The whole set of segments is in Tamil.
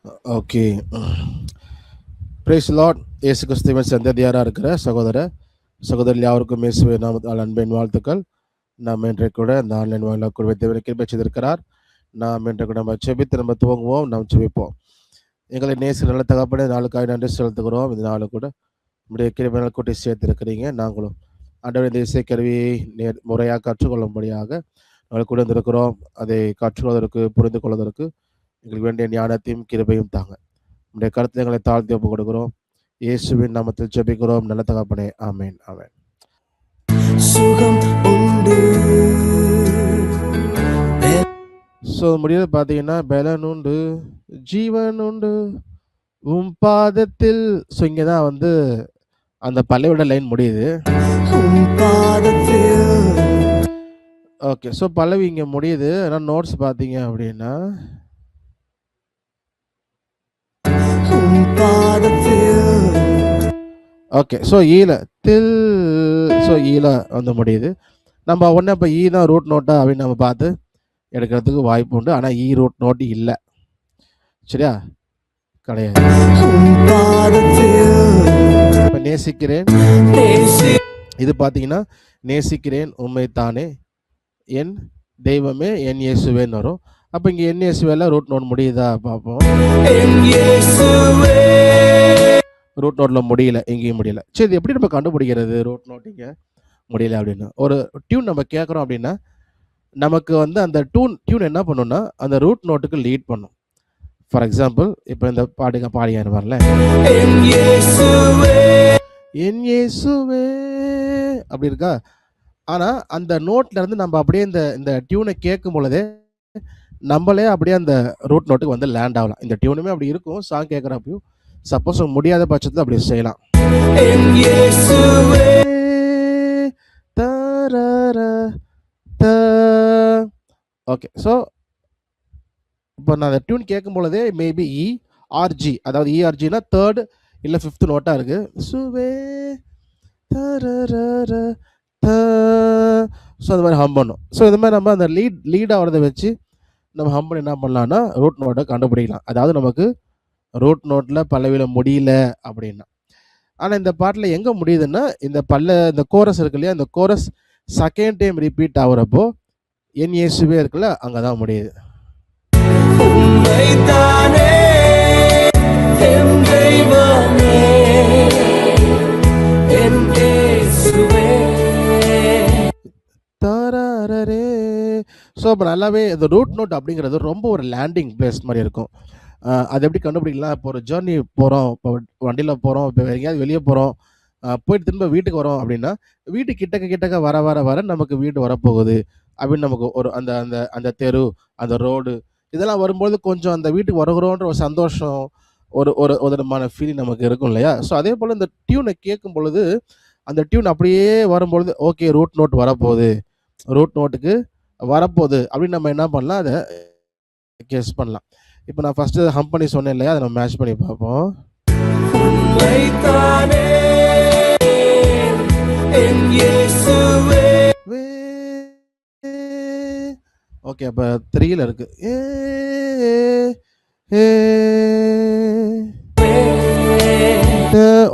ஓகே. Price Lord. இயேசு கிறிஸ்துவின் சந்ததியாராக இருக்கிற சகோதரர் யாவருக்கும் இயேசுவின் நாமத்தால் அன்பின் வாழ்த்துக்கள். நாம் இன்றைக்கு கூட இந்த ஆன்லைன் வாயிலாக கூட தேவனை கிருபை செய்திருக்கிறார். நாம் இன்றைக்கு நம்ம செபித்து நம்ம துவங்குவோம். நாம் செபிப்போம். எங்களை நேச நல்ல தகப்பனே, நாளுக்காக நன்றி செலுத்துகிறோம். இந்த நாள் கூட நம்முடைய கிருபையால் கூட்டி சேர்த்திருக்கிறீங்க. நாங்களும் ஆண்டவர் இந்த இசைக்கருவியை முறையாக கற்றுக்கொள்ளும்படியாக நாங்கள் கூட வந்திருக்கிறோம். அதை கற்றுக்கொள்வதற்கு புரிந்து கொள்வதற்கு எங்களுக்கு வேண்டிய ஞானத்தையும் கிருபையும் தாங்க. நம்முடைய கருத்தை எங்களை தாழ்த்தி ஒப்பு கொடுக்கிறோம். இயேசுவின் நாமத்தில் ஜெபிக்கிறோம் நல்ல தகப்பனே, ஆமென் ஆமென். சுகம் உண்டு. ஸோ முடியாது பார்த்தீங்கன்னா, பலன் உண்டு, ஜீவன் உண்டு உம் பாதத்தில். ஸோ இங்கே தான் வந்து அந்த பல்லவியோட லைன் முடியுது. ஓகே, ஸோ பல்லவி இங்கே முடியுது. ஆனால் நோட்ஸ் பார்த்தீங்க அப்படின்னா ஓகே, ஸோ ஈல தில், ஸோ ஈல வந்து முடியுது. நம்ம ஒன்று இப்போ ஈ தான் ரூட் நோட்டா அப்படின்னு நம்ம பார்த்து எடுக்கிறதுக்கு வாய்ப்பு உண்டு. ஆனால் ஈ ரூட் நோட்டு இல்லை, சரியா? கிடையாது. இப்போ நேசிக்கிறேன், இது பார்த்தீங்கன்னா நேசிக்கிறேன் உண்மை தானே என் தெய்வமே என் இயேசுவேன்னு வரும். அப்போ இங்கே என் இயேசுவேல ரூட் நோட் முடியுதா பார்ப்போம். ரூட் நோட்டில் முடியல, எங்கேயும் முடியல. சரி, எப்படி நம்ம கண்டுபிடிக்கிறது ரூட் நோட் இங்கே முடியல அப்படின்னு? ஒரு டியூன் நம்ம கேட்குறோம் அப்படின்னா நமக்கு வந்து அந்த டியூன் என்ன பண்ணணும்னா அந்த ரூட் நோட்டுக்கு லீட் பண்ணும். ஃபார் எக்ஸாம்பிள், இப்போ இந்த பாடியாரு வரல, என் இயேசுவே அப்படி இருக்கா. ஆனால் அந்த நோட்ல இருந்து நம்ம அப்படியே இந்த டியூனை கேட்கும் பொழுதே நம்மளே அப்படியே அந்த ரூட் நோட்டுக்கு வந்து லேண்ட் ஆகலாம். இந்த டியூனுமே அப்படி இருக்கும் சாங் கேட்குறப்பையும். சப்போஸ் முடியாத பட்சத்தில் அப்படி செய்யலாம். ஓகே, ஸோ இப்போ நான் அந்த டியூன் கேட்கும் பொழுதே மேபி இஆர்ஜி, அதாவது இஆர்ஜினா தேர்ட் இல்லை ஃபிஃப்த் நோட்டாக இருக்குது. சுவே ஸோ அது மாதிரி ஹம் பண்ணும். ஸோ இது மாதிரி நம்ம அந்த லீட் ஆகிறத வச்சு நம்ம ஹம் பண்ணி என்ன பண்ணலாம்னா ரூட் நோட்டை கண்டுபிடிக்கலாம். அதாவது நமக்கு ரூட் நோட்டில் பல்லவியில் முடியல அப்படின்னா. ஆனால் இந்த பாட்டில் எங்கே முடியுதுன்னா இந்த கோரஸ் இருக்கு இல்லையா, இந்த கோரஸ் செகண்ட் டைம் ரிப்பீட் ஆகுறப்போ என் இயேசுவே இருக்குல்ல, அங்கே தான் முடியுது. ஸோ இப்போ நல்லாவே இந்த ரூட் நோட் அப்படிங்கிறது ரொம்ப ஒரு லேண்டிங் பிளேஸ் மாதிரி இருக்கும். அது எப்படி கண்டுபிடிக்கலாம்? இப்போ ஒரு ஜேர்னி போகிறோம், இப்போ வண்டியில் போகிறோம், இப்போ எங்கேயாவது வெளியே போகிறோம், போயிட்டு திரும்ப வீட்டுக்கு வரோம் அப்படின்னா வீட்டு கிட்டக்க வர வர வர நமக்கு வீடு வரப்போகுது அப்படின்னு நமக்கு ஒரு அந்த அந்த அந்த தெரு, அந்த ரோடு இதெல்லாம் வரும்போது கொஞ்சம் அந்த வீட்டுக்கு வருகிறோன்ற ஒரு சந்தோஷம், ஒரு ஒரு விதமான ஃபீலிங் நமக்கு இருக்கும் இல்லையா? ஸோ அதே போல் இந்த டியூனை கேட்கும் பொழுது அந்த டியூன் அப்படியே வரும்பொழுது ஓகே ரூட் நோட் வரப்போகுது, ரூட் நோட்டுக்கு வரப்போகுது அப்படின்னு நம்ம என்ன பண்ணலாம், அதை கெஸ் பண்ணலாம். இப்போ நான் ஃபர்ஸ்ட் ஹம் பண்ணி சொன்னேன் இல்லையா, அதை நம்ம மேட்ச் பண்ணி பார்ப்போம். ஓகே, அப்போ 3ல இருக்கு.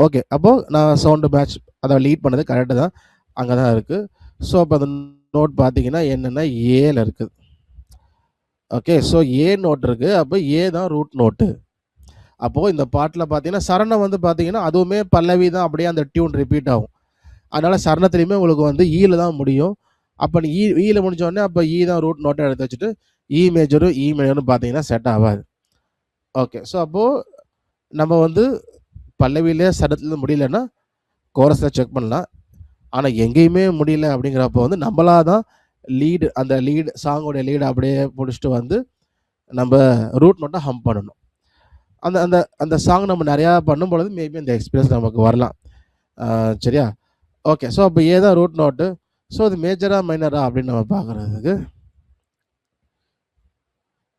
ஓகே, அப்போ நான் சவுண்டு மேட்ச் அதை லீட் பண்ணது கரெக்டு தான், அங்கே தான் இருக்குது. ஸோ அப்போ அந்த நோட் பார்த்தீங்கன்னா என்னென்னா ஏல இருக்குது. ஓகே, ஸோ ஏ நோட் இருக்குது, அப்போ ஏ தான் ரூட் நோட்டு. அப்போது இந்த பாட்டில் பார்த்தீங்கன்னா சரணம் வந்து பார்த்தீங்கன்னா அதுவுமே பல்லவி தான், அப்படியே அந்த டியூன் ரிப்பீட் ஆகும். அதனால் சரணத்துலேயுமே உங்களுக்கு வந்து ஈல தான் முடியும். அப்போ நீ ஈல முடிஞ்சோடனே அப்போ ஈ தான் ரூட் நோட்டை எடுத்து வச்சுட்டு இ மேஜரும் பார்த்தீங்கன்னா செட் ஆகாது. ஓகே, ஸோ அப்போது நம்ம வந்து பல்லவியிலே சரணத்தில் முடியலன்னா கோரஸில் செக் பண்ணலாம். ஆனால் எங்கேயுமே முடியல அப்படிங்கிறப்போ வந்து நம்மளாக தான் அந்த சாங்கோடைய லீடு அப்படியே பிடிச்சிட்டு வந்து நம்ம ரூட் நோட்டை ஹம் பண்ணணும். அந்த அந்த அந்த சாங் நம்ம நிறையா பண்ணும் பொழுது மேபி அந்த எக்ஸ்பீரியன்ஸ் நமக்கு வரலாம். சரியா? ஓகே, ஸோ அப்போ ஏ தான் ரூட் நோட்டு. ஸோ அது மேஜரா மைனரா அப்படின்னு நம்ம பார்க்குறதுக்கு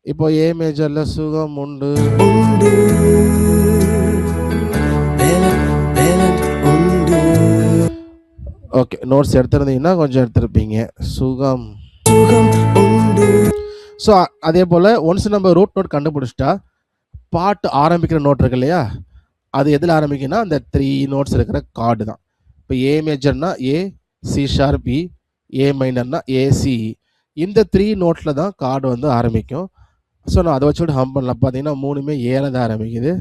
இப்போ ஏ மேஜரில் சுகம் உண்டு. ஓகே, நோட்ஸ் எடுத்துருந்தீங்கன்னா கொஞ்சம் எடுத்துருப்பீங்க. சுகம் உண்டு. ஸோ அதே போல் ஒன்ஸ் நம்ம ரூட் நோட் கண்டுபிடிச்சிட்டா பாட்டு ஆரம்பிக்கிற நோட் இருக்கு இல்லையா, அது எதில் ஆரம்பிக்குன்னா அந்த 3 நோட்ஸ் இருக்கிற கார்டு தான். இப்போ ஏ மேஜர்னா ஏ, சி ஷார்ப் இ, ஏ மைனர்னா ஏசி. இந்த 3 நோட்டில் தான் கார்டு வந்து ஆரம்பிக்கும். ஸோ நான் அதை வச்சுட்டு ஹம் பண்ணலாம். பார்த்தீங்கன்னா 3மே ஏல தான் ஆரம்பிக்குது.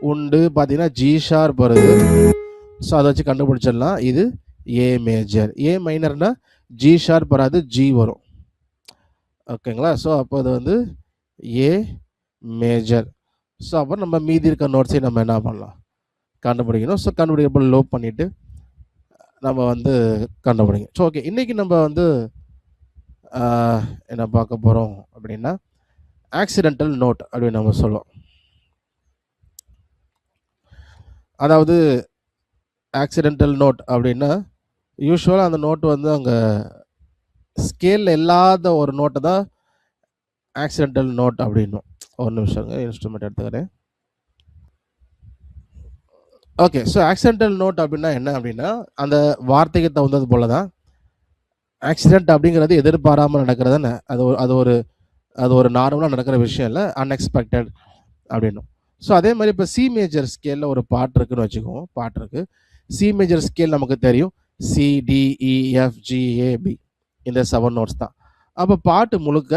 உண்டு பார்த்தீங்கன்னா ஜி ஷார்ப் வருது. ஸோ அதை வச்சு கண்டுபிடிச்சிடலாம். இது ஏ மேஜர். ஏ மைனர்னா ஜி ஷார்ப் வராது, ஜி வரும். ஓகேங்களா? ஸோ அப்போ அது வந்து ஏ மேஜர். ஸோ அப்போ நம்ம மீதி இருக்க நோட்ஸையும் நம்ம என்ன பண்ணலாம், கண்டுபிடிக்கணும். ஸோ கண்டுபிடிக்கப்போ லோ பண்ணிவிட்டு நம்ம வந்து கண்டுபிடிங்க. ஸோ ஓகே, இன்றைக்கி நம்ம வந்து என்ன பார்க்க போகிறோம் அப்படின்னா ஆக்சிடென்டல் நோட் அப்படின்னு நம்ம சொல்லுவோம். அதாவது ஆக்சிடென்டல் நோட் அப்படின்னா யூஸ்வலாக அந்த நோட்டு வந்து அங்கே ஸ்கேலில் இல்லாத ஒரு நோட்டை தான் ஆக்சிடென்டல் நோட் அப்படின்னும். ஒரு நிமிஷங்க, இன்ஸ்ட்ருமெண்ட் எடுத்துக்கிறேன். ஓகே, ஸோ ஆக்சிடென்டல் நோட் அப்படின்னா என்ன அப்படின்னா அந்த வார்த்தைக்கு தகுந்தது போல தான். ஆக்சிடென்ட் அப்படிங்கிறது எதிர்பாராமல் நடக்கிறது தானே. அது ஒரு நார்மலாக நடக்கிற விஷயம் இல்லை, அன்எக்ஸ்பெக்டட் அப்படின்னும். ஸோ அதே மாதிரி இப்போ சி மேஜர் ஸ்கேலில் ஒரு பாட்டு இருக்குன்னு வச்சுக்கோங்க. பாட்டு இருக்குது. சி மேஜர் ஸ்கேல் நமக்கு தெரியும், CDEFGAB, இந்த 7 நோட்ஸ் தான். அப்போ பாட்டு முழுக்க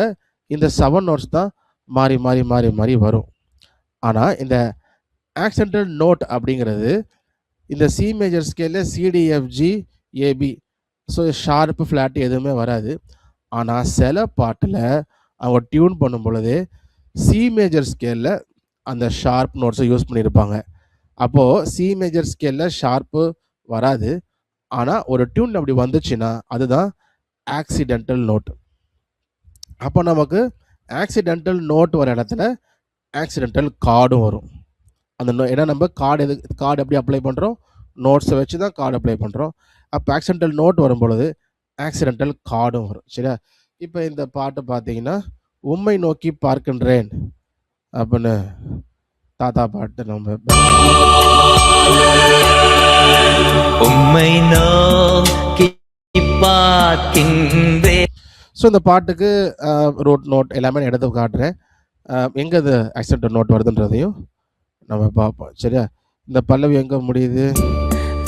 இந்த 7 நோட்ஸ் தான் மாறி மாறி மாறி மாறி வரும். ஆனால் இந்த ஆக்சிடென்டல் நோட் அப்படிங்கிறது இந்த சி மேஜர் ஸ்கேலில் CDFGAB, ஸோ ஷார்ப்பு ஃப்ளாட்டு எதுவுமே வராது. ஆனால் சில பாட்டில் அவங்க டியூன் பண்ணும் பொழுது சி மேஜர் ஸ்கேலில் அந்த ஷார்ப் நோட்ஸை யூஸ் பண்ணியிருப்பாங்க. அப்போது சி மேஜர் ஸ்கேலில் ஷார்ப்பு வராது, ஆனால் ஒரு டியூன் அப்படி வந்துச்சுன்னா அதுதான் ஆக்சிடென்டல் நோட். அப்போ நமக்கு ஆக்சிடென்டல் நோட் வர இடத்துல ஆக்சிடென்டல் கார்டும் வரும். அந்த ஏன்னா நம்ம கார்டு எப்படி அப்ளை பண்ணுறோம், நோட்ஸை வச்சு தான் கார்டு அப்ளை பண்ணுறோம். அப்போ ஆக்சிடென்டல் நோட் வரும் பொழுது ஆக்சிடென்டல் கார்டும் வரும். சரியா? இப்போ இந்த பாட்டு பார்த்தீங்கன்னா உம்மை நோக்கி பார்க்கின்றேன் அப்படின்னு தாத்தா பாட்டு. நம்ம உம்மை நோக்கி பார்க்கின்றேன். ஸோ இந்த பாட்டுக்கு ரூட் நோட் எல்லாமே எடுத்து காட்டுறேன். எங்கே அது ஆக்சிடென்டல் நோட் வருதுன்றதையும் நம்ம பார்ப்போம். சரியா? இந்த பல்லவி எங்கே முடியுது?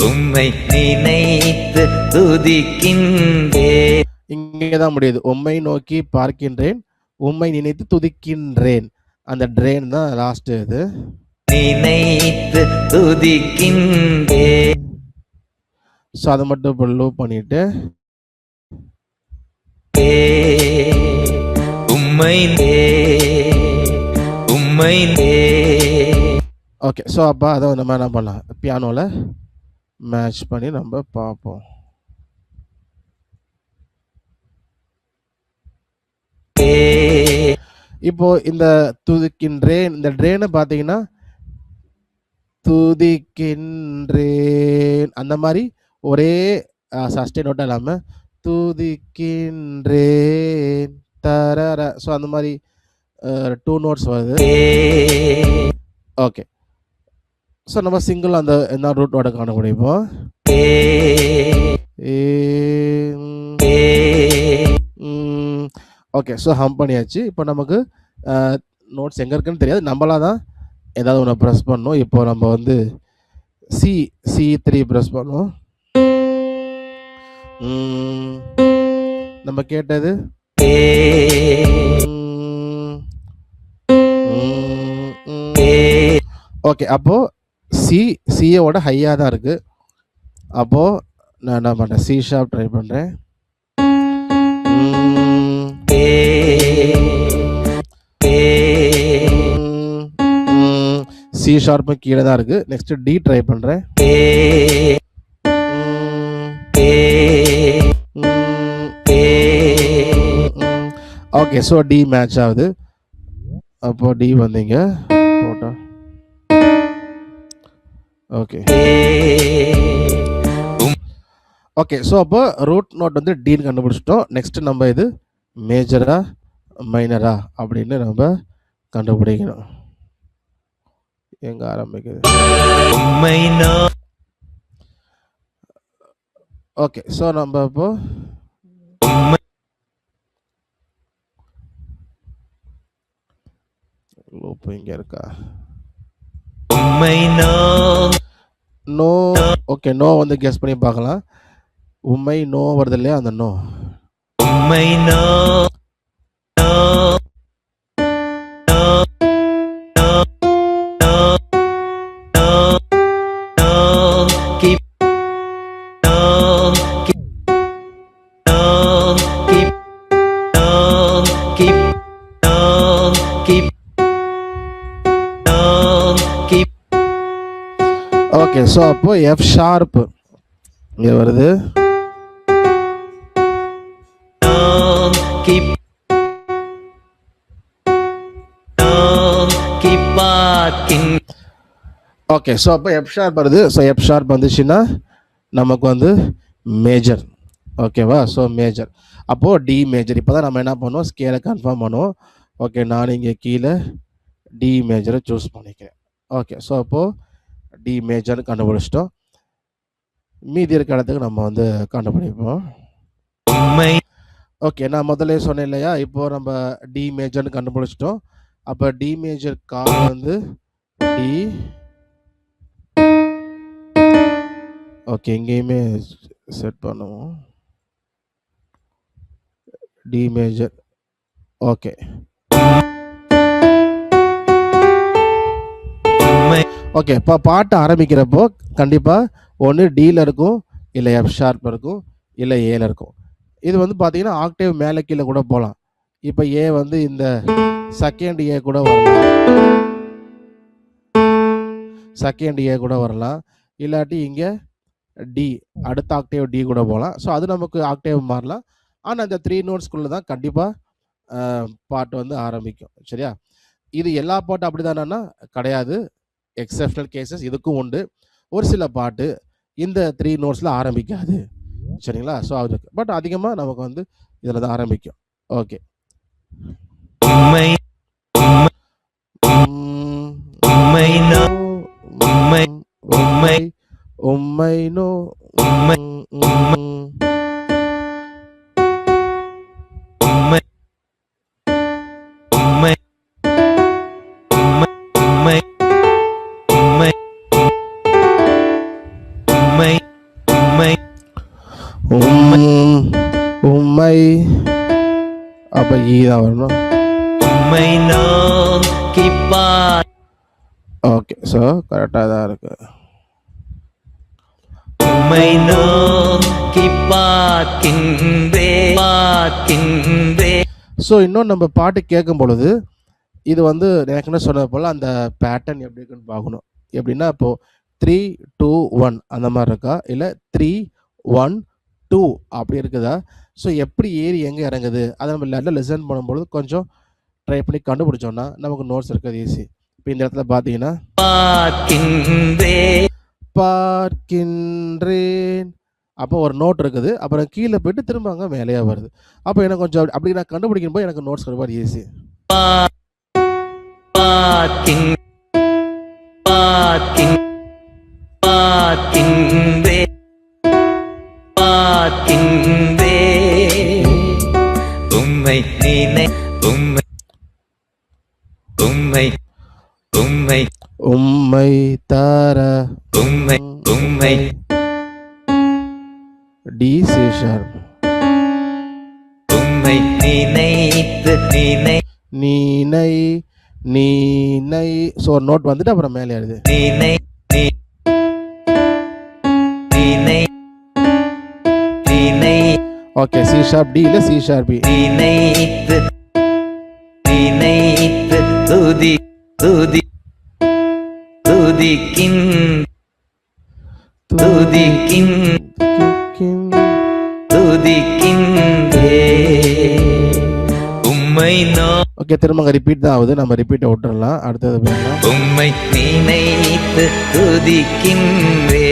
உம்மை நினைத்து துதிக்கின்றேன். இங்கே தான் முடியுது. உம்மை நோக்கி பார்க்கின்றேன், உம்மை நினைத்து துதிக்கின்றேன். அந்த ட்ரெயின் தான் லாஸ்ட். இது நினைத்து துதிக்கின்றேன். ஸோ அதை மட்டும் இப்போ லூப் பண்ணிட்டு உம்மை உம்மை. ஓகே, ஸோ அப்போ அதை நம்ம என்ன பண்ணலாம், பியானோவில் மேட்ச் பண்ணி நம்ம பார்ப்போம். இப்போ இந்த துதிக்கின்றேன், இந்த ட்ரெயினை பார்த்தீங்கன்னா துதிக்கின்றேன் அந்த மாதிரி ஒரே சஸ்டே நோட்டாக இல்லாமல் துதிக்கின்றேன் தரர. ஸோ அந்த மாதிரி 2 நோட்ஸ் வருது. ஓகே, ஸோ நம்ம சிங்கிள் அந்த என்ன ரூட் நோட்டை காண முடியுமோ. ஓகே, ஸோ ஹம் பண்ணியாச்சு. இப்போ நமக்கு நோட்ஸ் எங்கே இருக்குன்னு தெரியாது, நம்மளாக தான் ஏதாவது ஒன்று ப்ரெஸ் பண்ணணும். இப்போ நம்ம வந்து C3 ப்ரெஸ் பண்ணோம். நம்ம கேட்டது ஓகே. அப்போது சியோட ஹையாக தான் இருக்குது. அப்போது நான் என்ன பண்ணுறேன், சி ஷார்ப் ட்ரை பண்ணுறேன். சி ஷார்ப்பும் கீழே தான் இருக்குது. நெக்ஸ்ட்டு டி ட்ரை பண்ணுறேன். ஓகே, ஸோ டி மேட்ச் ஆகுது. அப்போ டி வந்தீங்க போட்டா. ஓகே ஓகே, ஸோ அப்போ ரூட் நோட் வந்து டின்னு கண்டுபிடிச்சிட்டோம். நெக்ஸ்ட் நம்ம இது மேஜரா மைனரா அப்படின்னு நம்ம கண்டுபிடிக்கணும். எங்க ஆரம்பிக்குது? ஓகே, ஸோ நம்ம இப்போ லூப் இங்க இருக்கா? உம்மை நோ. ஓகே, நோ வந்து கெஸ் பண்ணி பார்க்கலாம். உம்மை நோ வருது இல்லையா, அந்த நோ. உம்மை ஓகே, ஸோ அப்போ எஃப் ஷார்ப் இங்க வருது. ஓகே, ஸோ அப்போ எஃப் ஷார்ப் வருது. ஸோ எஃப் ஷார்ப் வந்துச்சுன்னா நமக்கு வந்து மேஜர். ஓகேவா? So major. அப்போது டி மேஜர். இப்போ தான் நம்ம என்ன பண்ணுவோம், ஸ்கேலை கன்ஃபார்ம் பண்ணுவோம். ஓகே, நான் இங்கே கீழே டி மேஜரை சூஸ் பண்ணிக்கிறேன். ஓகே, ஸோ அப்போது டி மேஜர்னு கண்டுபிடிச்சிட்டோம். மீதி இருக்க இடத்துக்கு நம்ம வந்து கண்டுபிடிப்போம். ஓகே, நான் முதல்ல சொன்னேன் இல்லையா, இப்போ நம்ம டி மேஜர்னு கண்டுபிடிச்சிட்டோம். அப்போ டி மேஜர் கார்டு வந்து டி. ஓகே, இங்கேயுமே செட் பண்ணுவோம் டி மேஜர். Okay, okay. இப்போ பாட்டு ஆரம்பிக்கிறப்போ கண்டிப்பாக ஒன்று டியில் இருக்கும், இல்லை எஃப் ஷார்ப் இருக்கும், இல்லை ஏல இருக்கும். இது வந்து பார்த்தீங்கன்னா ஆக்டேவ் மேலே கீழே கூட போகலாம். இப்போ ஏ வந்து இந்த செகண்ட் ஏ கூட வரலாம், செகண்ட் ஏ கூட வரலாம். இல்லாட்டி இங்கே டி, அடுத்த ஆக்டேவ் டி கூட போகலாம். ஸோ அது நமக்கு ஆக்டேவ் மாறலாம். ஆனால் இந்த 3 நோட்ஸ்குள்ளே தான் கண்டிப்பாக பாட்டு வந்து ஆரம்பிக்கும். சரியா? இது எல்லா பாட்டும் அப்படி தானா? கிடையாது. எக்ஸப்ஷனல் கேசஸ் இதுக்கும் உண்டு. ஒரு சில பாட்டு இந்த 3 நோட்ஸில் ஆரம்பிக்காது. சரிங்களா? ஸோ அது பட் அதிகமாக நமக்கு வந்து இதில் தான் ஆரம்பிக்கும். ஓகே, உம்மை நோ. உம்மை அப்போ ஈ தான் வரணும். ஓகே, ஸோ கரெக்டாக தான் இருக்கு. ஸோ இன்னும் நம்ம பாட்டு கேட்கும் பொழுது இது வந்து எனக்கு என்ன சொன்னது போல் அந்த பேட்டர்ன் எப்படி இருக்குன்னு பார்க்கணும். எப்படின்னா இப்போது 3, 2, 1 அந்த மாதிரி இருக்கா, இல்லை 3, 1, 2 அப்படி இருக்குதா? ஸோ எப்படி ஏறி எங்கே இறங்குது அதை நம்ம நல்லா லெசன் பண்ணும்பொழுது கொஞ்சம் ட்ரை பண்ணி கண்டுபிடிச்சோன்னா நமக்கு நோட்ஸ் இருக்கிறது ஈஸி. இப்போ இந்த இடத்துல பார்த்தீங்கன்னா பார்க்கின்றேன், அப்போ ஒரு நோட் இருக்குது, அப்புறம் கீழே போயிட்டு திரும்ப அங்கே மேலேயே வருது. அப்போ எனக்கு கொஞ்சம் அப்படி நான் கண்டுபிடிக்கும் போது எனக்கு நோட்ஸ் ரொம்ப ஈஸி. உம்மை தர டி சி ஷார்ப். நீனை நீனை. ஸோ ஒரு நோட் வந்துட்டு அப்புறம் மேலே எழுது. ஓகே, சி ஷார்ப் டி இல்லை சி ஷார்ப் பி. ஓகே, திரும்ப ரிப்பீட் தான் ஆகுது, நம்ம ரிப்பீட்டை விட்டுறலாம். அடுத்தது போயிடலாம். உம்மை நினைத்து துதிக்கின்றே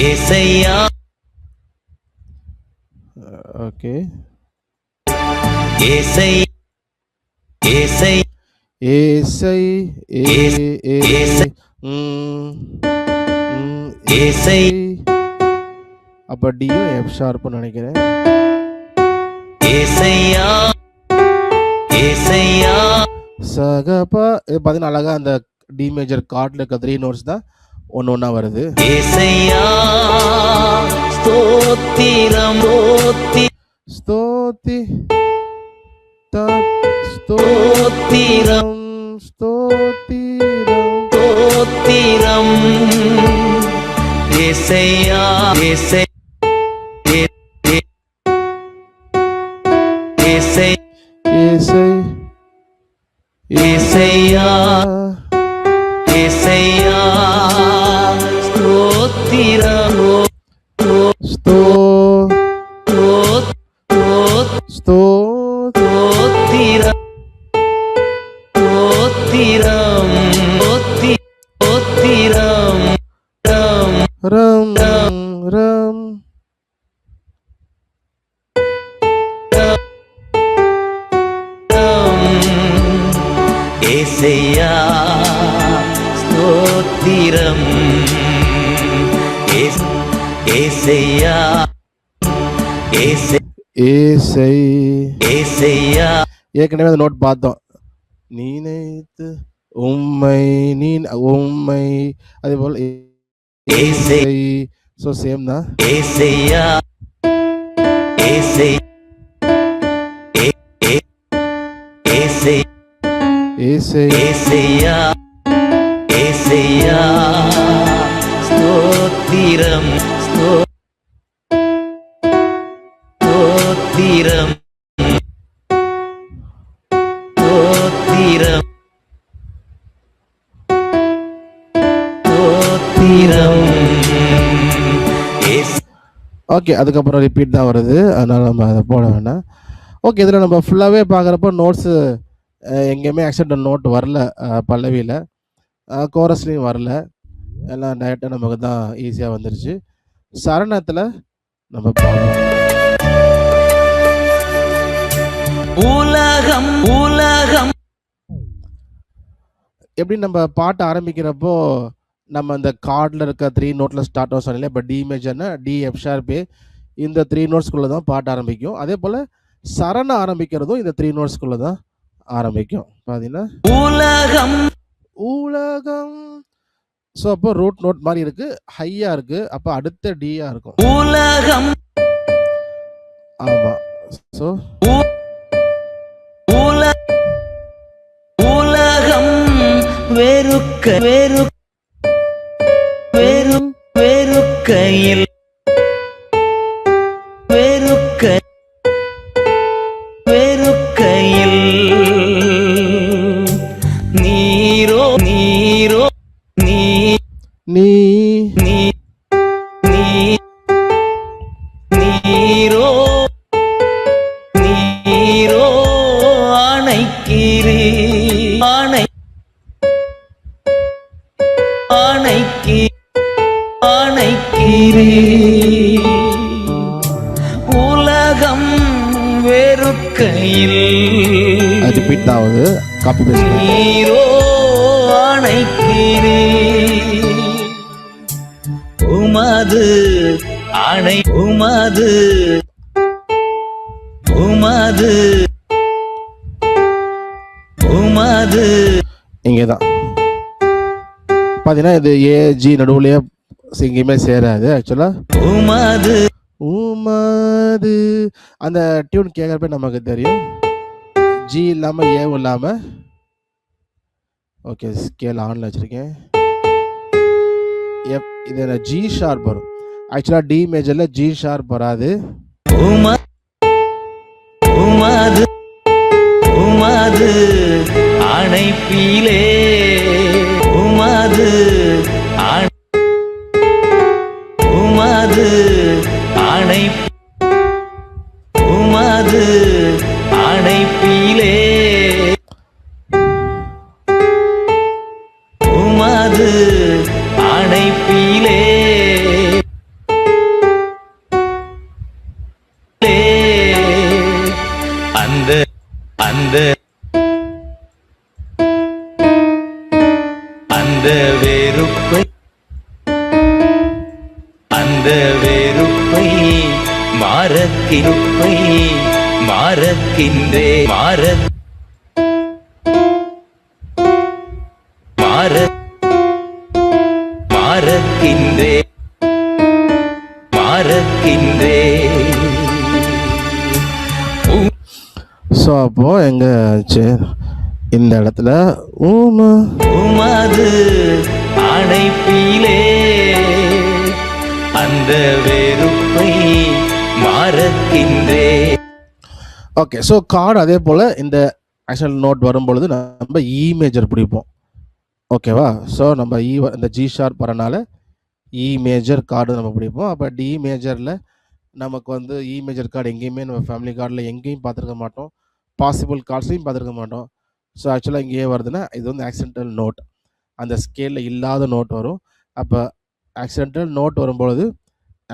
ஏசையா. ஓகே, ஏசை ஏசை ஏசை ஏசை ஏசை. அப்போ டியும் எஃப் ஷார்ப்னு நினைக்கிறேன். ஏசையா ஏசையா சகபா இது பார்த்தீங்கன்னா அழகா அந்த டி மேஜர் கார்டில் இருக்க 3 நோட்ஸ் தான் ஒன்று ஒன்றா வருது. ஏசையா ஸ்தோத்திரம் ஸ்தோத்தி த ஸ்தோத்திரம் ஸ்தோத்திரம் ஸ்தோத்திரம் ஏசையா ஏசை ஏசை ஏசை ஏசையா ஏசையா ஸ்தோத்திரம் ஸ்தோ ஸ்தோ ஸ்தோத்திரம் ஸ்தோத்திரம் ஸ்தோத்திரம் ரம் ரம் ஏசையா ஸ்தோத்திரம் ஏசையா ஏசை ஏசையா ஏற்கனவே அந்த நோட் பார்த்தோம். நினைத்து உம்மை நீ உம்மை அதே போல் ஏசை ஸோ சேம் தான். ஏசையா ஏசை ஏசை ஏசை ஏசையா ஏசையா ஸ்தோத்திரம் ஸ்தோத்திரம் ஸ்தோத்திரம் ஸ்தோத்திரம் ஓகே. அதுக்கப்புறம் ரிப்பீட் தான் வருது, அதனால் நம்ம அதை போட வேண்டாம். ஓகே, இதில் நம்ம ஃபுல்லாகவே பார்க்குறப்போ நோட்ஸு எங்கேயுமே ஆக்சிடென்ட் நோட் வரல, பல்லவியில் கோரஸ்லேயும் வரல, எல்லாம் டைரெக்டாக நமக்கு தான் ஈஸியாக வந்துருச்சு. சரணத்தில் நம்ம பாடுறோம். உலகம் உலகம் எப்படி நம்ம பாட்டு ஆரம்பிக்கிறப்போ நம்ம அந்த கார்டில் இருக்க 3 நோட்டில் ஸ்டார்ட் ஆகும் சொன்னீங்களே. இப்போ டி மேஜர்னா டி எஃப் ஷார்பே இந்த 3 நோட்ஸ்குள்ளே தான் பாட்டு ஆரம்பிக்கும். அதே போல் சரண ஆரம்பிக்கிறதும் இந்த 3 நோட்ஸ்குள்ளே தான் ஆரம்பிக்கும். பார்த்தீங்கன்னா உலகம் உலகம் ஸோ அப்போ ரூட் நோட் மாதிரி இருக்கு, ஹையா இருக்கு, அப்போ அடுத்த டியா இருக்கும். உலகம் ஆமாம். ஸோ உலகம் வெறுக்க வெறுக்கையில் வெறுக்கையில் நீரோ நீரோ நீ நீ நீ நீ நீரோ நீரோ ஆணைக்கீரி ஆணைக்கீரி உலகம் வெறுக்கையில் ரிப்பீட் தான் ஆகுது, காப்பி பேஸ்ட். நீரோ ஆணைக்கீரி உமது ஆணை உமது உமது உமது இங்கே தான் பார்த்தீங்கன்னா இது ஏஜி நடுவுலையே எங்கேயுமே சேராது. ஆக்சுவலாக உமது உமது அந்த டியூன் கேட்குறப்ப நமக்கு தெரியும், ஜி இல்லாமல் ஏவும் இல்லாமல். ஓகே, ஸ்கேல் ஆனில் வச்சுருக்கேன். இது ஜி ஷார்ப் வரும். ஆக்சுவலாக டி மேஜரில் ஜி ஷார்ப் வராது. உமது உமது அணைப்பிலே உமது உமது அணை உமது அணைப்பிலே உமது அணைப்பிலே அந்த அந்த அந்த வெறுப்பை அந்த வெறுப்பை மாறக்கிருப்பை மாறக்கின்றே மாற மாறக்கின்றே மாறக்கின்றே ஸோ அப்போது எங்கே ஆச்சு இந்த இடத்துல ஊமா உமது அணைப்பிலே அந்த வெறுப்பை மாறக்கின்றே. ஓகே. ஸோ கார்டு அதே போல் இந்த ஆக்சுவல் நோட் வரும்பொழுது நம்ம இ மேஜர் பிடிப்போம். ஓகேவா? ஸோ நம்ம இந்த ஜி ஷார்ப் வரனால இ மேஜர் கார்டு நம்ம பிடிப்போம். அப்போ டி மேஜரில் நமக்கு வந்து இ மேஜர் கார்டு எங்கேயுமே நம்ம ஃபேமிலி கார்டில் எங்கேயும் பார்த்துருக்க மாட்டோம், பாசிபிள் கார்ட்ஸ்லையும் பார்த்துருக்க மாட்டோம். ஸோ ஆக்சுவலாக இங்கேயே வருதுன்னா இது வந்து ஆக்சிடென்டல் நோட், அந்த ஸ்கேலில் இல்லாத நோட் வரும். அப்போ ஆக்சிடென்டல் நோட் வரும்பொழுது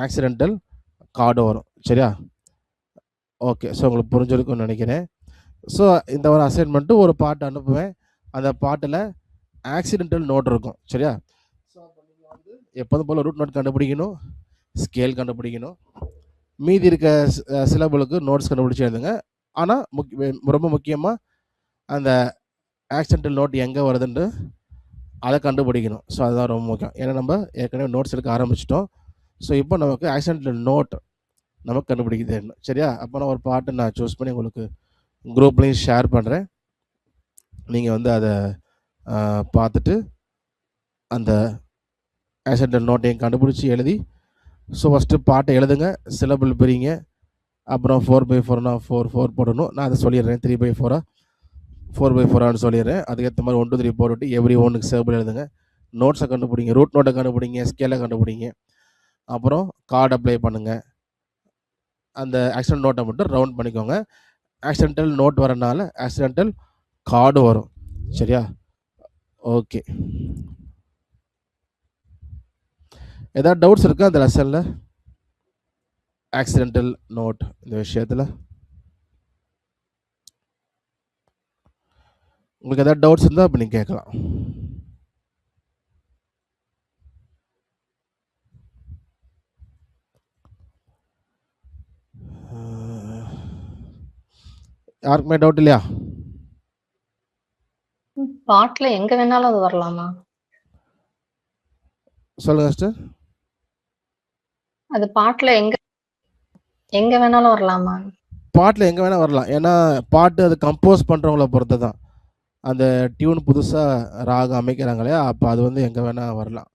ஆக்சிடென்டல் கார்டு வரும். சரியா? ஓகே. ஸோ உங்களுக்கு புரிஞ்சிருக்கும்னு நினைக்கிறேன். ஸோ இந்த ஒரு அசைன்மெண்ட்டு ஒரு பாட்டு அனுப்புவேன், அந்த பாட்டில் ஆக்சிடென்டல் நோட் இருக்கும். சரியா? ஸோ அப்போ நீங்கள் வந்து எப்போதும் போல் ரூட் நோட் கண்டுபிடிக்கணும், ஸ்கேல் கண்டுபிடிக்கணும், மீதி இருக்க சிலபலுக்கு நோட்ஸ் கண்டுபிடிச்சி எழுதுங்க. ஆனால் ரொம்ப முக்கியமாக அந்த ஆக்சிடென்டல் நோட் எங்கே வருதுன்னு அதை கண்டுபிடிக்கணும். ஸோ அதுதான் ரொம்ப முக்கியம். ஏன்னா நம்ம ஏற்கனவே நோட்ஸ் எடுக்க ஆரம்பிச்சிட்டோம். ஸோ இப்போ நமக்கு ஆக்சிடென்டல் நோட் நமக்கு கண்டுபிடிக்க தெரியணும். சரியா? அப்போ நான் ஒரு பாட்டு நான் சூஸ் பண்ணி உங்களுக்கு குரூப்லேயும் ஷேர் பண்ணுறேன். நீங்கள் வந்து அதை பார்த்துட்டு அந்த ஆக்சிடென்டல் நோட்டையும் கண்டுபிடிச்சி எழுதி, ஸோ ஃபஸ்ட்டு பாட்டை எழுதுங்க, சிலபிள் பிரிங்க, அப்புறம் 4/4னா 4 போடணும். நான் அதை சொல்லிடுறேன். 3/4 4/4 சொல்லிடுறேன். அதுக்கேற்ற மாதிரி 1 2 3 போட்டுவிட்டு எவ்ரி ஒன்றுக்கு சேபிள் எழுதுங்க. நோட்ஸை கண்டுபிடிங்க, ரூட் நோட்டை கண்டுபிடிங்க, ஸ்கேலை கண்டுபிடிங்க, அப்புறம் கார்டு அப்ளை பண்ணுங்கள். அந்த ஆக்சிடென்ட் நோட்டை மட்டும் ரவுண்ட் பண்ணிக்கோங்க. ஆக்சிடென்டல் நோட் வரனால ஆக்சிடென்டல் கார்டு வரும். சரியா? ஓகே. ஏதாவது டவுட்ஸ் இருக்கா அந்த லெசனில் ஆக்சிடென்டல் நோட் இந்த விஷயத்தில்? உங்களுக்கு ஏதாவது டவுட்ஸ் இருந்தால் இப்போ நீங்கள் கேட்கலாம். யாருக்குமே டவுட் இல்லையா? பாட்டுல எங்க வேணாலும் அது வரலாமா? சொல்லுங்க சிஸ்டர். அது பாட்டுல எங்க வேணாலும் வரலாமா? பாட்டில் எங்கே வேணால் வரலாம். ஏன்னா பாட்டு அது கம்போஸ் பண்ணுறவங்கள பொறுத்து தான். அந்த டியூன் புதுசாக ராகம் அமைக்கிறாங்க இல்லையா, அப்போ அது வந்து எங்கே வேணால் வரலாம்.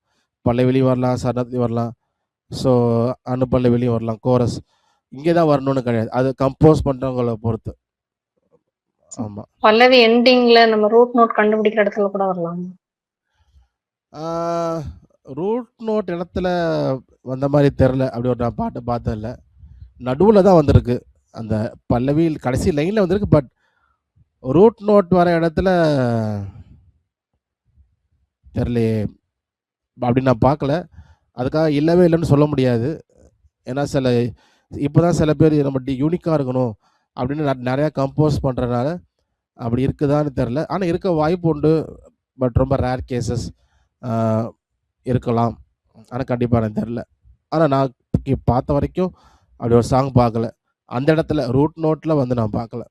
பல்லவிலையும் வரலாம், சரணத்தி வரலாம், ஸோ அனுப்பல்லவிலையும் வரலாம், கோரஸ் இங்கே தான் வரணும்னு கிடையாது. அது கம்போஸ் பண்ணுறவங்கள பொறுத்து. ஆமாம். பல்லவி எண்டிங்ல நம்ம ரூட் நோட் கண்டுபிடிக்கிற இடத்துல கூட வரலாம். ரூட் நோட் இடத்துல வந்த மாதிரி தெரில. அப்படி ஒரு நான் பாட்டை பார்த்ததில்ல. நடுவில் தான் வந்திருக்கு, அந்த பல்லவியில் கடைசி லைனில் வந்திருக்கு. பட் ரூட் நோட் வர இடத்துல தெரிலையே, அப்படி நான் பார்க்கல. அதுக்காக இல்லவே இல்லைன்னு சொல்ல முடியாது. ஏன்னா இப்போ தான் சில பேர் நம்ம யூனிக்காக இருக்கணும் அப்படின்னு நிறையா கம்போஸ் பண்ணுறதுனால அப்படி இருக்குதான்னு தெரில. ஆனால் இருக்க வாய்ப்பு உண்டு. பட் ரொம்ப ரேர் கேசஸ் இருக்கலாம். ஆனால் கண்டிப்பாக எனக்கு தெரில. ஆனால் நான் பார்த்த வரைக்கும் அப்படி ஒரு சாங் பார்க்கல. அந்த இடத்துல ரூட் நோட்டில் வந்து நான் பார்க்கல.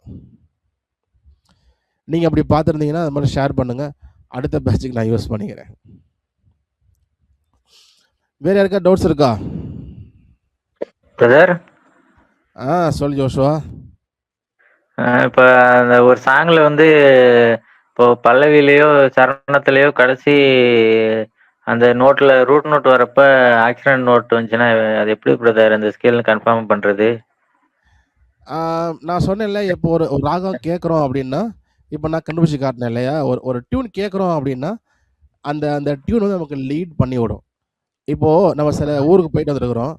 நீங்கள் அப்படி பார்த்துருந்தீங்கன்னா அது மாதிரி ஷேர் பண்ணுங்கள், அடுத்த பேட்சுக்கு நான் யூஸ் பண்ணிக்கிறேன். வேறு யாருக்கா டவுட்ஸ் இருக்கா? பிரதர், சொல்லு ஜோஷுவா. இப்போ அந்த ஒரு சாங்ல வந்து இப்போ பல்லவிலையோ சரணத்திலையோ கடைசி அந்த நோட்ல ரூட் நோட் வரப்ப ஆக்சிடென்ட் நோட் வந்துச்சுன்னா அது எப்படி பிரதர் அந்த ஸ்கேல் கன்ஃபார்ம் பண்றது? நான் சொன்னேன்ல, இப்போ ஒரு ராகம் கேட்குறோம் அப்படின்னா, இப்போ நான் கண்டுபிடிச்சி காட்டினேன் இல்லையா, ஒரு டியூன் கேட்குறோம் அப்படின்னா அந்த டியூன் வந்து நமக்கு லீட் பண்ணி விடும். இப்போது நம்ம சில ஊருக்கு போயிட்டு வந்துருக்குறோம்.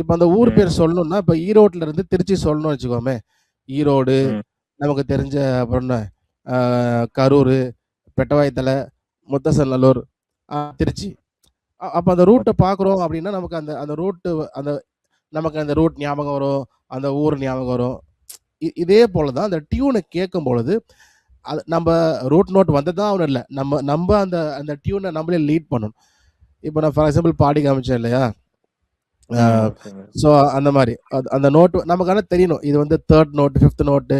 இப்போ அந்த ஊர் பேர் சொல்லணும்னா, இப்போ ஈரோட்டில் இருந்து திருச்சி சொல்லணும்னு வச்சுக்கோமே, ஈரோடு நமக்கு தெரிஞ்ச, அப்புறம் என்ன கரூர், பெட்டவாய்த்தலை, முத்தசநல்லூர், திருச்சி. அப்போ அந்த ரூட்டை பார்க்குறோம் அப்படின்னா நமக்கு அந்த ரூட்டு நமக்கு அந்த ரூட் ஞாபகம் வரும், அந்த ஊர் ஞாபகம் வரும். இதே போல் தான் அந்த டியூனை கேட்கும் பொழுது அது நம்ம ரூட் நோட் வந்ததான் அவனு இல்லை, நம்ம அந்த டியூனை நம்மளே லீட் பண்ணணும். இப்போ நான் ஃபார் எக்ஸாம்பிள் பாடி காமிச்சேன் இல்லையா, ஸோ அந்த மாதிரி அந்த நோட்டு நமக்கு ஆனால் தெரியணும், இது வந்து 3rd நோட்டு 5th நோட்டு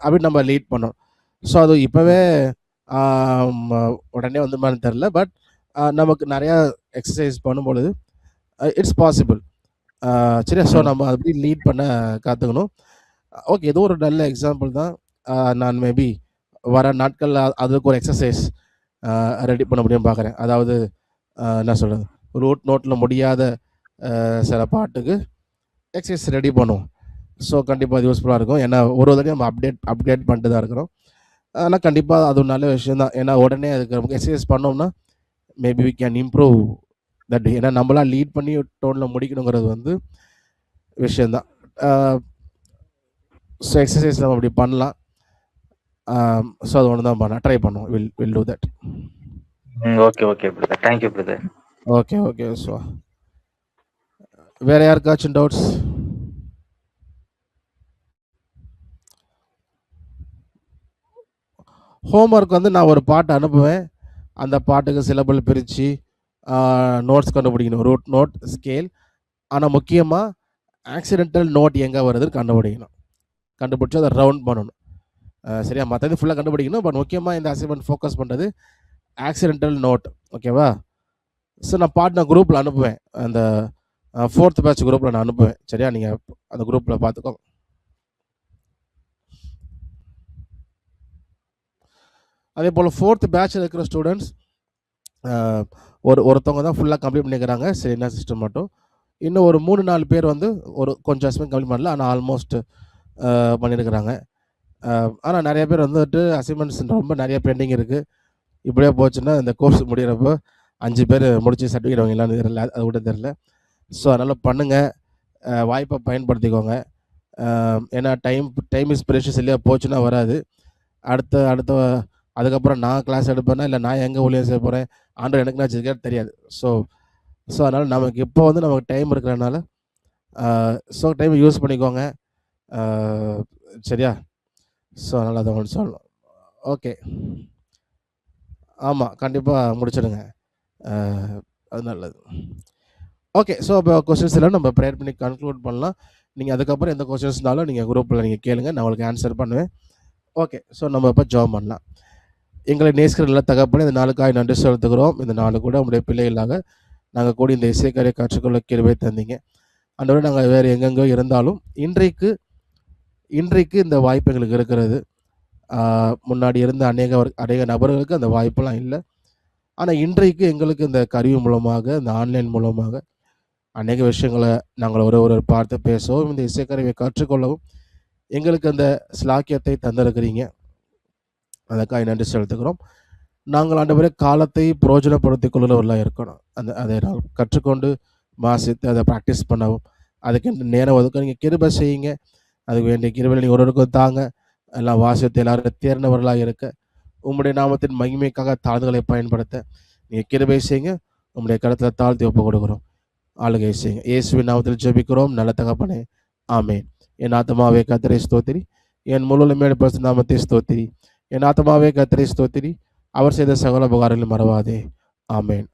அப்படின்னு நம்ம லீட் பண்ணோம். ஸோ அது இப்போவே உடனே வந்துமான்னு தெரில. பட் நமக்கு நிறையா எக்ஸசைஸ் பண்ணும்பொழுது இட்ஸ் பாசிபிள். சரியா? ஸோ நம்ம அப்படி லீட் பண்ண கற்றுக்கணும். ஓகே, ஏதோ ஒரு நல்ல எக்ஸாம்பிள் தான். நான் மேபி வர நாட்களில் அதுக்கு ஒரு எக்ஸசைஸ் ரெடி பண்ண முடியும்னு பார்க்குறேன். அதாவது என்ன சொல்கிறது, ரூட் நோட்டில் முடியாத சில பாட்டுக்கு எக்ஸசைஸ் ரெடி பண்ணுவோம். ஸோ கண்டிப்பாக அது யூஸ்ஃபுல்லாக இருக்கும். ஏன்னா ஒரு தடவையும் நம்ம அப்டேட் பண்ணிட்டு தான் இருக்கிறோம். ஆனால் கண்டிப்பாக அது ஒரு நல்ல விஷயம் தான். ஏன்னா உடனே அதுக்கு நமக்கு எக்ஸசைஸ் பண்ணோம்னா maybe we can improve that. ஏன்னா நம்மளாம் லீட் பண்ணி டோனில் முடிக்கணுங்கிறது வந்து விஷயந்தான். ஸோ எக்ஸசைஸ் நம்ம அப்படி பண்ணலாம். ஸோ அது ஒன்று தான் பண்ண ட்ரை பண்ணுவோம். Will do that. Okay brother. Thank you brother. Okay. So வேறு யாருக்காச்சும் டவுட்ஸ்? ஹோம்ஒர்க் வந்து நான் ஒரு பாட்டு அனுப்புவேன். அந்த பாட்டுக்கு சிலபல் பிரித்து நோட்ஸ் கண்டுபிடிக்கணும். Root note, scale. ஆனால் முக்கியமாக ஆக்சிடென்டல் நோட் எங்கே வருதுன்னு கண்டுபிடிக்கணும். கண்டுபிடிச்சி அதை ரவுண்ட் பண்ணணும். சரியா? மற்றது ஃபுல்லாக கண்டுபிடிக்கணும். பட் முக்கியமாக இந்த அசைன்மெண்ட் ஃபோக்கஸ் பண்ணுறது ஆக்சிடென்டல் நோட். ஓகேவா? ஸோ நான் பாட்டு நான் குரூப்பில் அனுப்புவேன். அந்த 4th பேட்ச் குரூப்பில் நான் அனுப்புவேன். சரியா? நீங்கள் அந்த குரூப்பில் பார்த்துக்கோங்க. அதே போல் 4th பேட்சில் இருக்கிற ஸ்டூடெண்ட்ஸ் ஒருத்தவங்க தான் ஃபுல்லாக கம்ப்ளீட் பண்ணிக்கிறாங்க. சரி, என்ன சிஸ்டம் மட்டும். இன்னும் ஒரு 3-4 பேர் வந்து ஒரு கொஞ்சம் அசைன்மெண்ட் கம்ப்ளீட் பண்ணல, ஆனால் ஆல்மோஸ்ட் பண்ணியிருக்கிறாங்க. ஆனால் நிறைய பேர் வந்துட்டு அசைன்மெண்ட்ஸ் ரொம்ப நிறைய பெண்டிங் இருக்குது. இப்படியே போச்சுன்னா இந்த கோர்ஸ் முடிகிறப்போ 5 பேர் முடிச்சு சர்டிஃபிகேட் வாங்கிடலான்னு தெரியல. அது கூட தெரில. ஸோ அதனால் பண்ணுங்கள், வாய்ப்பை பயன்படுத்திக்கோங்க. ஏன்னா டைம் இஸ் ப்ரெஷியஸ் இல்லையா? போச்சுன்னா வராது. அடுத்த அதுக்கப்புறம் நான் கிளாஸ் எடுப்பேன்னா இல்லை நான் எங்கே ஊழியம் செய்ய போகிறேன், ஆண்டவர் எனக்கு நான் வச்சுருக்கேன் தெரியாது. ஸோ அதனால் நமக்கு இப்போ வந்து நமக்கு டைம் இருக்கிறனால ஸோ டைமை யூஸ் பண்ணிக்கோங்க. சரியா? ஸோ அதனால் அதை ஒன்று சொல்லணும். ஓகே, ஆமாம், கண்டிப்பாக முடிச்சிடுங்க. அது நல்லது. ஓகே, ஸோ இப்போ கொஸ்டின்ஸ் எல்லாம் நம்ம ப்ரேயர் பண்ணி கன்க்ளூட் பண்ணலாம். நீங்கள் அதுக்கப்புறம் எந்த கொஸ்டின்ஸ்னாலும் நீங்கள் குரூப்பில் நீங்கள் கேளுங்க, நான் உங்களுக்கு ஆன்சர் பண்ணுவேன். ஓகே, ஸோ நம்ம இப்போ ஜாப் பண்ணலாம். எங்களை நேசிக்கிற நல்ல தகப்பனே, இந்த நாளுக்காக நன்றி செலுத்துகிறோம். இந்த நாள் கூட உங்களுடைய பிள்ளைகளாக நாங்கள் கூடி இந்த இசைக்கரை கற்றுக்கொள்ள கிருபை தந்தீங்க. ஆண்டவரே, நாங்கள் வேறு எங்கெங்கோ இருந்தாலும் இன்றைக்கு இந்த வாய்ப்பு எங்களுக்கு இருக்கிறது. முன்னாடி இருந்த அநேக நபர்களுக்கு அந்த வாய்ப்பெல்லாம் இல்லை. ஆனால் இன்றைக்கு எங்களுக்கு இந்த கருவி மூலமாக, இந்த ஆன்லைன் மூலமாக அநேக விஷயங்களை நாங்கள் ஒரு பார்த்து பேசவும், இந்த இசைக்கருவியை கற்றுக்கொள்ளவும் எங்களுக்கு அந்த ஸ்லாக்கியத்தை தந்திருக்கிறீங்க. அதுக்காக நன்றி செலுத்துகிறோம். நாங்கள் ஆண்டவரே காலத்தை பிரயோஜனப்படுத்திக் கொள்ளுறவர்களாக இருக்கணும். அதை நாங்கள் கற்றுக்கொண்டு வாசித்து அதை ப்ராக்டிஸ் பண்ணவும், அதுக்கு நேரம் ஒதுக்க நீங்கள் கிருபை செய்யுங்க. அதுக்கு வேண்டிய கிருபை நீங்கள் ஒருவருக்கும் தாங்க. எல்லாம் வாசித்து எல்லாரும் தேர்ந்தவர்களாக இருக்க, உம்முடைய நாமத்தின் மகிமைக்காக தாழ்வுகளை பயன்படுத்த நீங்கள் கிருபை செய்யுங்க. உம்முடைய கருத்தில் தாழ்த்தி ஒப்பு கொடுக்குறோம். ஆளுகை செய்யுங்க. இயேசுவின் நாமத்தில் ஜெபிக்கிறோம் நல்ல தகப்பனே, ஆமேன். என் ஆத்மாவே கர்த்தரை ஸ்தோத்திரி, என் முழுமையான பரிசுத்த நாமத்தை ஸ்தோத்திரி. என் ஆத்மாவே கர்த்தரை ஸ்தோத்திரி, அவர் செய்த சகல உபகாரங்களை மறவாதே. ஆமேன்.